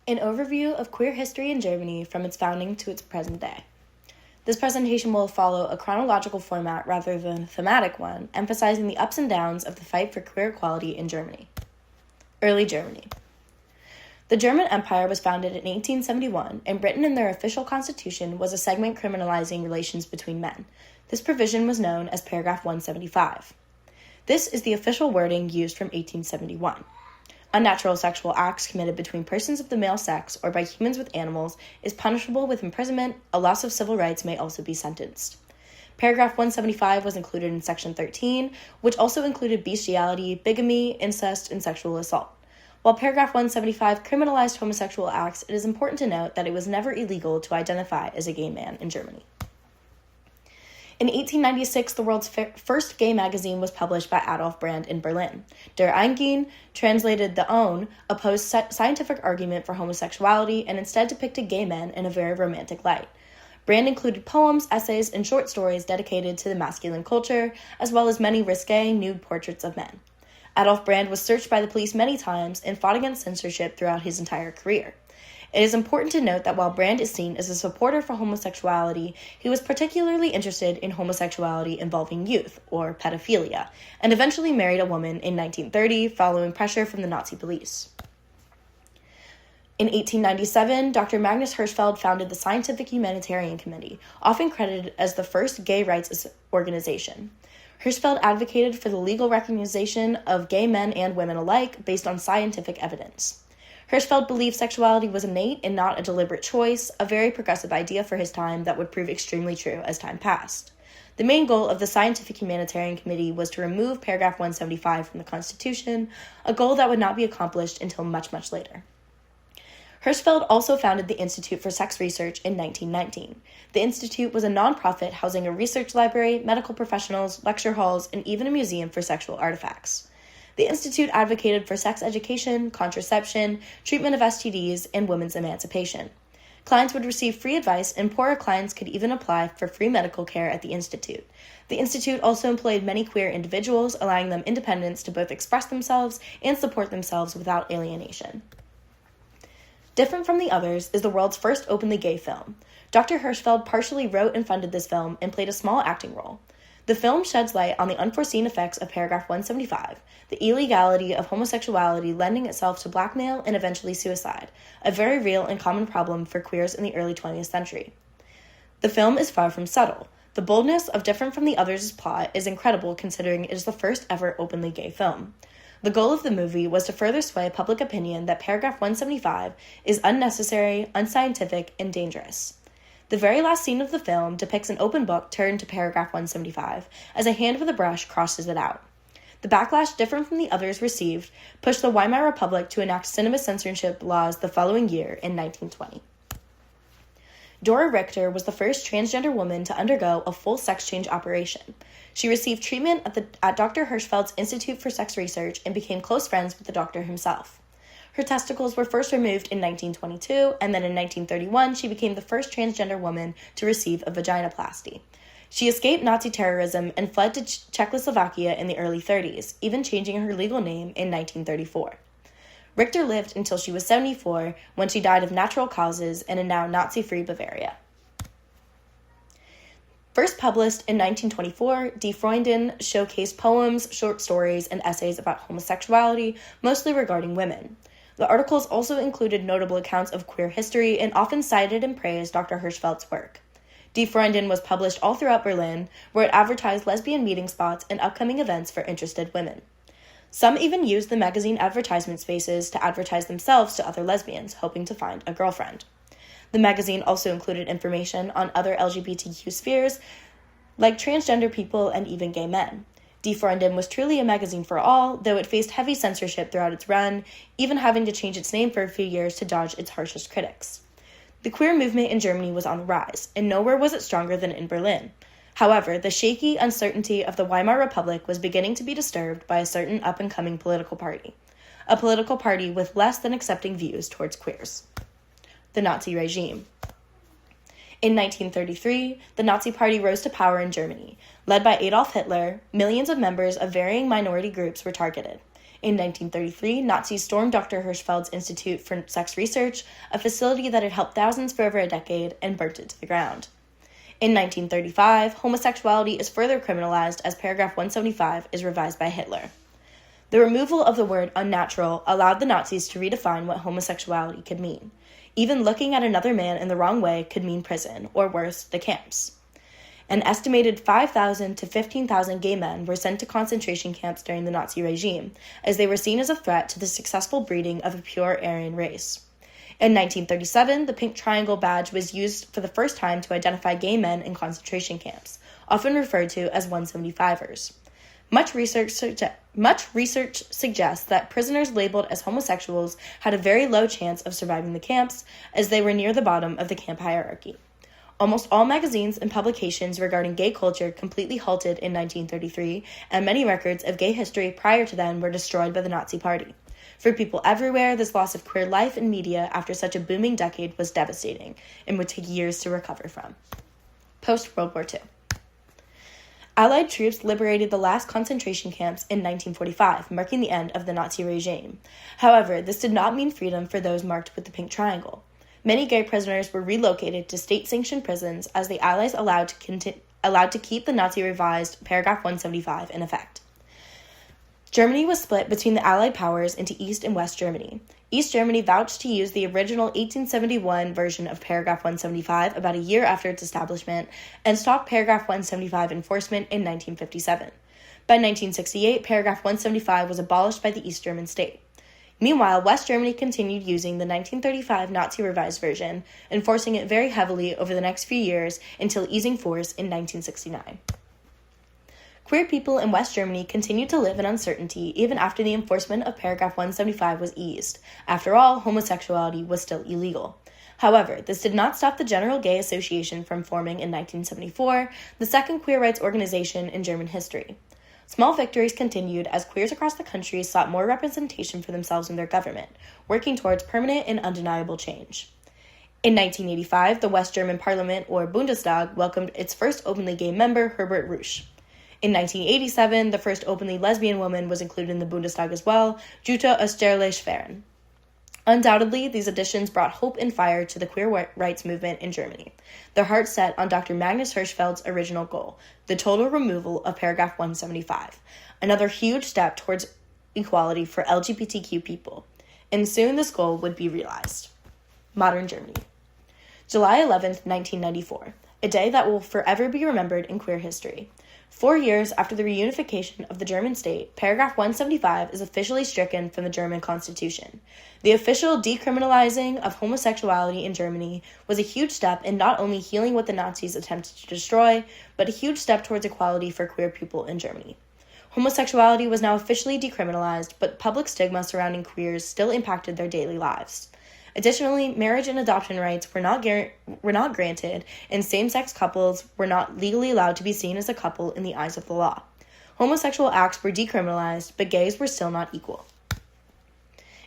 An overview of queer history in Germany from its founding to its present day. This presentation will follow a chronological format rather than a thematic one, emphasizing the ups and downs of the fight for queer equality in Germany. Early Germany. The German Empire was founded in 1871, and Britain in their official constitution was a segment criminalizing relations between men. This provision was known as paragraph 175. This is the official wording used from 1871. Unnatural sexual acts committed between persons of the male sex or by humans with animals is punishable with imprisonment. A loss of civil rights may also be sentenced. Paragraph 175 was included in Section 13, which also included bestiality, bigamy, incest, and sexual assault. While paragraph 175 criminalized homosexual acts, it is important to note that it was never illegal to identify as a gay man in Germany. In 1896, the world's first gay magazine was published by Adolf Brand in Berlin. Der Eingehen, translated the Own, opposed scientific argument for homosexuality and instead depicted gay men in a very romantic light. Brand included poems, essays, and short stories dedicated to the masculine culture, as well as many risque, nude portraits of men. Adolf Brand was searched by the police many times and fought against censorship throughout his entire career. It is important to note that while Brand is seen as a supporter for homosexuality, he was particularly interested in homosexuality involving youth, or pedophilia, and eventually married a woman in 1930 following pressure from the Nazi police. In 1897, Dr. Magnus Hirschfeld founded the Scientific Humanitarian Committee, often credited as the first gay rights organization. Hirschfeld advocated for the legal recognition of gay men and women alike based on scientific evidence. Hirschfeld believed sexuality was innate and not a deliberate choice, a very progressive idea for his time that would prove extremely true as time passed. The main goal of the Scientific Humanitarian Committee was to remove paragraph 175 from the Constitution, a goal that would not be accomplished until much, much later. Hirschfeld also founded the Institute for Sex Research in 1919. The institute was a nonprofit housing a research library, medical professionals, lecture halls, and even a museum for sexual artifacts. The institute advocated for sex education, contraception, treatment of STDs, and women's emancipation. Clients would receive free advice, and poorer clients could even apply for free medical care at the institute. The institute also employed many queer individuals, allowing them independence to both express themselves and support themselves without alienation. Different from the others is the world's first openly gay film. Dr. Hirschfeld partially wrote and funded this film and played a small acting role. The film sheds light on the unforeseen effects of paragraph 175, the illegality of homosexuality lending itself to blackmail and eventually suicide, a very real and common problem for queers in the early 20th century. The film is far from subtle. The boldness of Different from the Others' plot is incredible considering it is the first ever openly gay film. The goal of the movie was to further sway public opinion that paragraph 175 is unnecessary, unscientific, and dangerous. The very last scene of the film depicts an open book turned to paragraph 175 as a hand with a brush crosses it out. The backlash Different from the Others received pushed the Weimar Republic to enact cinema censorship laws the following year in 1920. Dora Richter was the first transgender woman to undergo a full sex change operation. She received treatment at Dr. Hirschfeld's Institute for Sex Research and became close friends with the doctor himself. Her testicles were first removed in 1922, and then in 1931, she became the first transgender woman to receive a vaginoplasty. She escaped Nazi terrorism and fled to Czechoslovakia in the early 30s, even changing her legal name in 1934. Richter lived until she was 74, when she died of natural causes in a now Nazi-free Bavaria. First published in 1924, Die Freundin showcased poems, short stories, and essays about homosexuality, mostly regarding women. The articles also included notable accounts of queer history and often cited and praised Dr. Hirschfeld's work. Die Freundin was published all throughout Berlin, where it advertised lesbian meeting spots and upcoming events for interested women. Some even used the magazine advertisement spaces to advertise themselves to other lesbians, hoping to find a girlfriend. The magazine also included information on other LGBTQ spheres, like transgender people and even gay men. Die Freundin was truly a magazine for all, though it faced heavy censorship throughout its run, even having to change its name for a few years to dodge its harshest critics. The queer movement in Germany was on the rise, and nowhere was it stronger than in Berlin. However, the shaky uncertainty of the Weimar Republic was beginning to be disturbed by a certain up-and-coming political party, a political party with less than accepting views towards queers. The Nazi regime. In 1933, the Nazi Party rose to power in Germany. Led by Adolf Hitler, millions of members of varying minority groups were targeted. In 1933, Nazis stormed Dr. Hirschfeld's Institute for Sex Research, a facility that had helped thousands for over a decade, and burnt it to the ground. In 1935, homosexuality is further criminalized as paragraph 175 is revised by Hitler. The removal of the word unnatural allowed the Nazis to redefine what homosexuality could mean. Even looking at another man in the wrong way could mean prison, or worse, the camps. An estimated 5,000 to 15,000 gay men were sent to concentration camps during the Nazi regime, as they were seen as a threat to the successful breeding of a pure Aryan race. In 1937, the pink triangle badge was used for the first time to identify gay men in concentration camps, often referred to as 175ers. Much research suggests that prisoners labeled as homosexuals had a very low chance of surviving the camps, as they were near the bottom of the camp hierarchy. Almost all magazines and publications regarding gay culture completely halted in 1933, and many records of gay history prior to then were destroyed by the Nazi Party. For people everywhere, this loss of queer life and media after such a booming decade was devastating and would take years to recover from. Post-World War II. Allied troops liberated the last concentration camps in 1945, marking the end of the Nazi regime. However, this did not mean freedom for those marked with the pink triangle. Many gay prisoners were relocated to state-sanctioned prisons as the Allies allowed to keep the Nazi revised paragraph 175 in effect. Germany was split between the Allied powers into East and West Germany. East Germany vouched to use the original 1871 version of paragraph 175 about a year after its establishment and stopped paragraph 175 enforcement in 1957. By 1968, paragraph 175 was abolished by the East German state. Meanwhile, West Germany continued using the 1935 Nazi revised version, enforcing it very heavily over the next few years until easing force in 1969. Queer people in West Germany continued to live in uncertainty even after the enforcement of paragraph 175 was eased. After all, homosexuality was still illegal. However, this did not stop the General Gay Association from forming in 1974, the second queer rights organization in German history. Small victories continued as queers across the country sought more representation for themselves in their government, working towards permanent and undeniable change. In 1985, the West German Parliament, or Bundestag, welcomed its first openly gay member, Herbert Reusch. In 1987, the first openly lesbian woman was included in the Bundestag as well, Jutta Oesterle-Schwerin. Undoubtedly, these additions brought hope and fire to the queer rights movement in Germany, their hearts set on Dr. Magnus Hirschfeld's original goal, the total removal of paragraph 175, another huge step towards equality for LGBTQ people. And soon this goal would be realized. Modern Germany. July 11th, 1994, a day that will forever be remembered in queer history. 4 years after the reunification of the German state, paragraph 175 is officially stricken from the German constitution. The official decriminalizing of homosexuality in Germany was a huge step in not only healing what the Nazis attempted to destroy, but a huge step towards equality for queer people in Germany. Homosexuality was now officially decriminalized, but public stigma surrounding queers still impacted their daily lives. Additionally, marriage and adoption rights were not granted, and same-sex couples were not legally allowed to be seen as a couple in the eyes of the law. Homosexual acts were decriminalized, but gays were still not equal.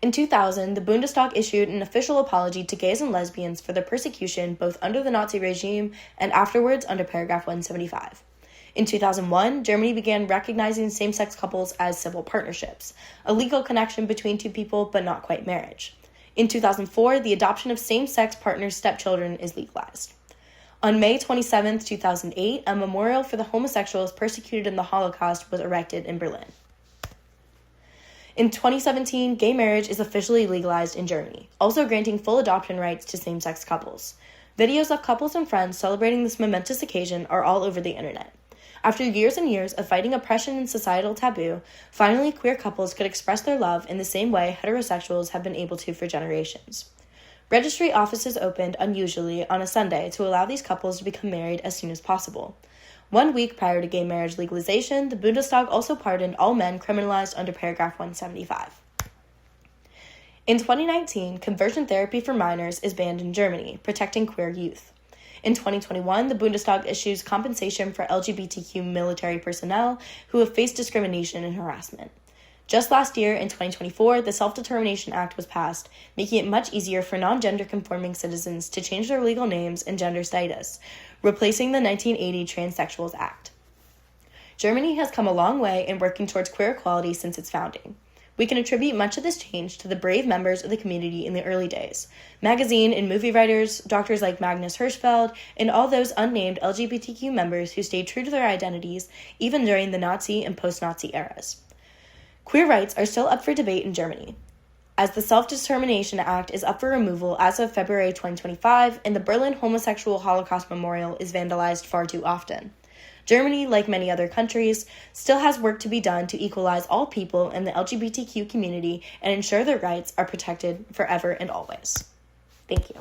In 2000, the Bundestag issued an official apology to gays and lesbians for their persecution both under the Nazi regime and afterwards under paragraph 175. In 2001, Germany began recognizing same-sex couples as civil partnerships, a legal connection between two people but not quite marriage. In 2004, the adoption of same-sex partners' stepchildren is legalized. On May 27, 2008, a memorial for the homosexuals persecuted in the Holocaust was erected in Berlin. In 2017, gay marriage is officially legalized in Germany, also granting full adoption rights to same-sex couples. Videos of couples and friends celebrating this momentous occasion are all over the internet. After years and years of fighting oppression and societal taboo, finally queer couples could express their love in the same way heterosexuals have been able to for generations. Registry offices opened unusually on a Sunday to allow these couples to become married as soon as possible. 1 week prior to gay marriage legalization, the Bundestag also pardoned all men criminalized under paragraph 175. In 2019, conversion therapy for minors is banned in Germany, protecting queer youth. In 2021, the Bundestag issues compensation for LGBTQ military personnel who have faced discrimination and harassment. Just last year, in 2024, the Self-Determination Act was passed, making it much easier for non-gender conforming citizens to change their legal names and gender status, replacing the 1980 Transsexuals Act. Germany has come a long way in working towards queer equality since its founding. We can attribute much of this change to the brave members of the community in the early days. Magazine and movie writers, doctors like Magnus Hirschfeld, and all those unnamed LGBTQ members who stayed true to their identities even during the Nazi and post-Nazi eras. Queer rights are still up for debate in Germany, as the Self-Determination Act is up for removal as of February 2025, and the Berlin Homosexual Holocaust Memorial is vandalized far too often. Germany, like many other countries, still has work to be done to equalize all people in the LGBTQ community and ensure their rights are protected forever and always. Thank you.